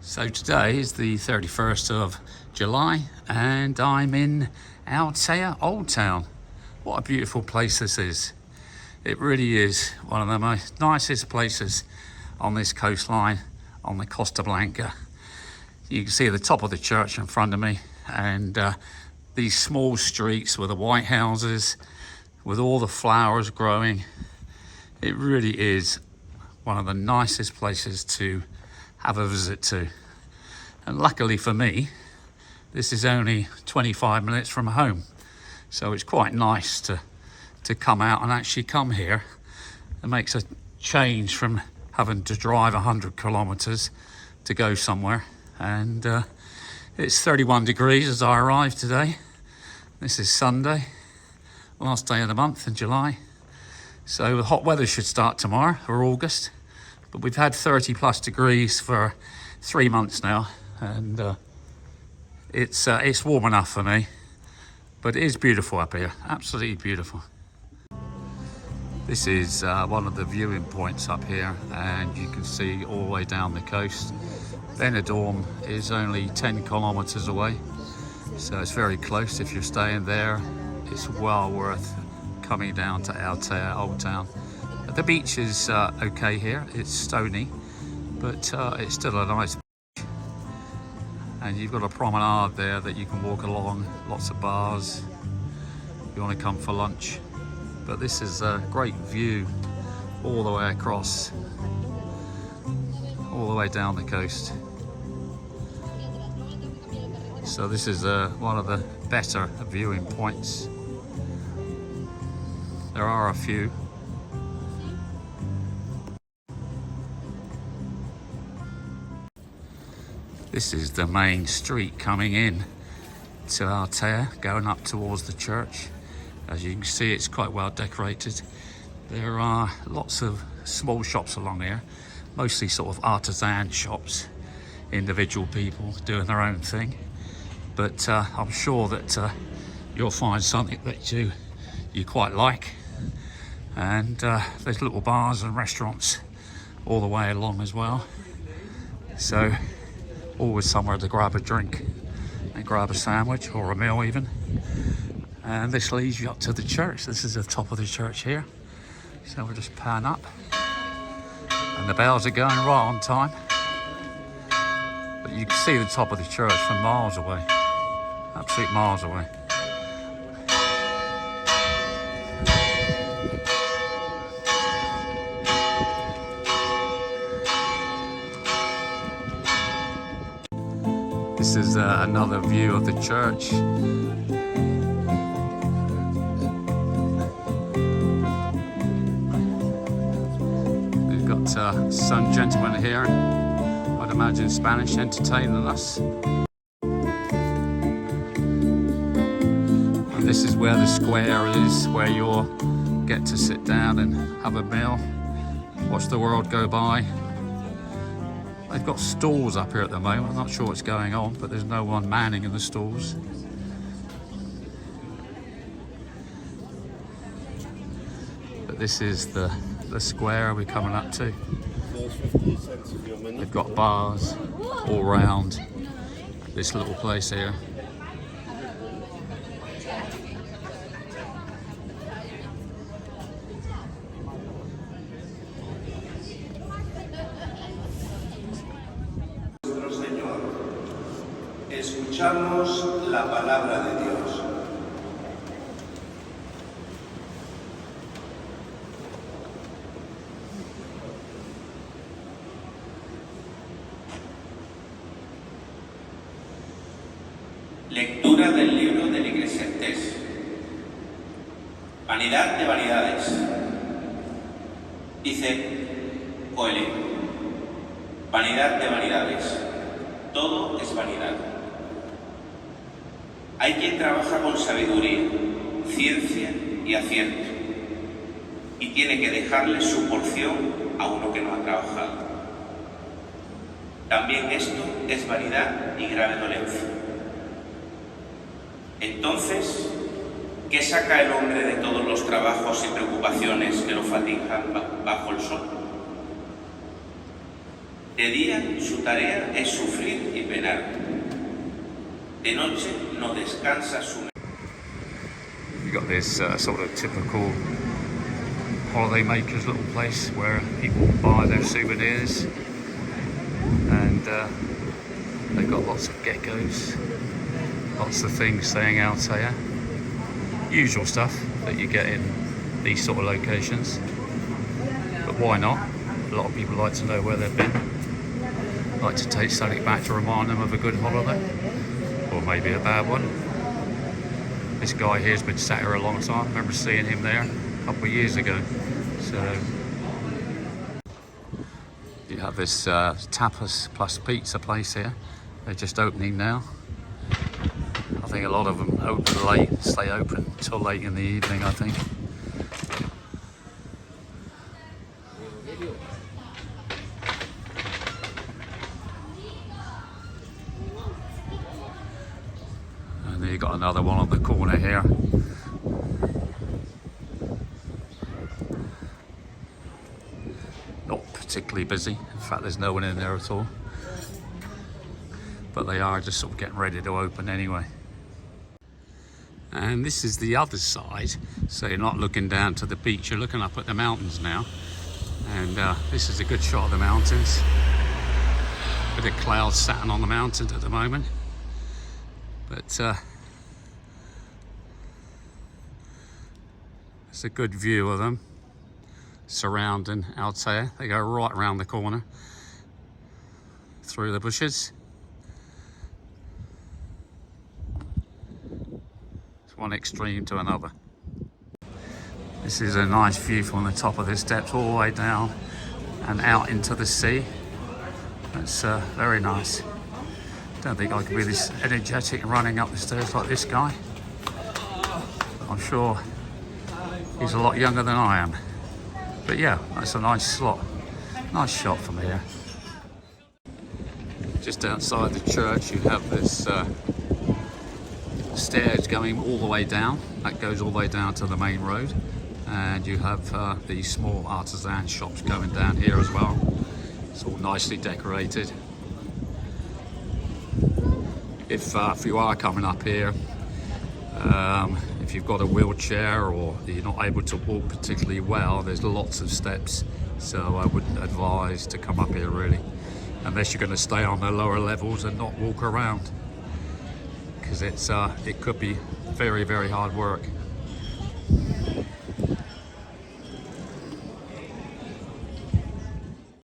So today is the 31st of July and I'm in Altea Old Town. What a beautiful place this is. It really is one of the most nicest places on this coastline on the Costa Blanca. You can see the top of the church in front of me and these small streets with the white houses, with all the flowers growing. It really is one of the nicest places to have a visit to. And luckily for me, this is only 25 minutes from home. So it's quite nice to come out and actually come here. It makes a change from having to drive 100 kilometers to go somewhere. And it's 31 degrees as I arrived today. This is Sunday, last day of the month in July. So the hot weather should start tomorrow for August. But we've had 30 plus degrees for 3 months now, and it's warm enough for me. But it is beautiful up here, absolutely beautiful. This is one of the viewing points up here, and you can see all the way down the coast. Benidorm is only 10 kilometers away, so it's very close. If you're staying there, it's well worth coming down to Altea Old Town. The beach is okay here, it's stony, but it's still a nice beach. And you've got a promenade there that you can walk along, lots of bars if you want to come for lunch. But this is a great view all the way across, all the way down the coast. So this is one of the better viewing points. There are a few. This is the main street coming in to Altea, going up towards the church. As you can see, it's quite well decorated. There are lots of small shops along here, mostly sort of artisan shops, individual people doing their own thing. But I'm sure that you'll find something that you quite like. And there's little bars and restaurants all the way along as well. So always somewhere to grab a drink and grab a sandwich or a meal even. And this leads you up to the church. This is the top of the church here. So we'll just pan up. And the bells are going right on time. But you can see the top of the church from miles away. Absolute miles away. This is another view of the church. We've got some gentlemen here, I'd imagine Spanish, entertaining us. And this is where the square is, where you'll get to sit down and have a meal, watch the world go by. They've got stalls up here at the moment. I'm not sure what's going on, but there's no one manning in the stalls. But this is the square we're coming up to. They've got bars all round this little place here. Escuchamos la palabra de Dios. Lectura del libro del Eclesiastés. Vanidad de vanidades. Dice Coelho. Vanidad de vanidades. Todo es vanidad. Hay quien trabaja con sabiduría, ciencia y acierto, y tiene que dejarle su porción a uno que no ha trabajado. También esto es vanidad y grave dolencia. Entonces, ¿qué saca el hombre de todos los trabajos y preocupaciones que lo fatigan bajo el sol? De día su tarea es sufrir y penar. De noche no descansa su mente. You've got this sort of typical holiday makers little place where people buy their souvenirs, and they've got lots of geckos, lots of things saying Altea. Usual stuff that you get in these sort of locations, but why not? A lot of people like to know where they've been, like to take something back to remind them of a good holiday, or maybe a bad one. This guy here's been sat here a long time. I remember seeing him there a couple of years ago. So you have this tapas plus pizza place here. They're just opening now. I think a lot of them open late, stay open till late in the evening, I think. And then you've got another one on the corner here. Not particularly busy. In fact, there's no one in there at all. But they are just sort of getting ready to open anyway. And this is the other side, so you're not looking down to the beach, you're looking up at the mountains now. And this is a good shot of the mountains. Bit of clouds sitting on the mountains at the moment. But it's a good view of them surrounding Altea. They go right around the corner through the bushes. It's one extreme to another. This is a nice view from the top of the steps all the way down and out into the sea. That's very nice. Don't think I could be this energetic running up the stairs like this guy. I'm sure he's a lot younger than I am. But yeah, that's a nice nice shot from here. Just outside the church you have this stairs going all the way down. That goes all the way down to the main road. And you have these small artisan shops going down here as well. It's all nicely decorated. If you are coming up here, if you've got a wheelchair or you're not able to walk particularly well, there's lots of steps, so I wouldn't advise to come up here really, unless you're going to stay on the lower levels and not walk around, because it could be very, very hard work.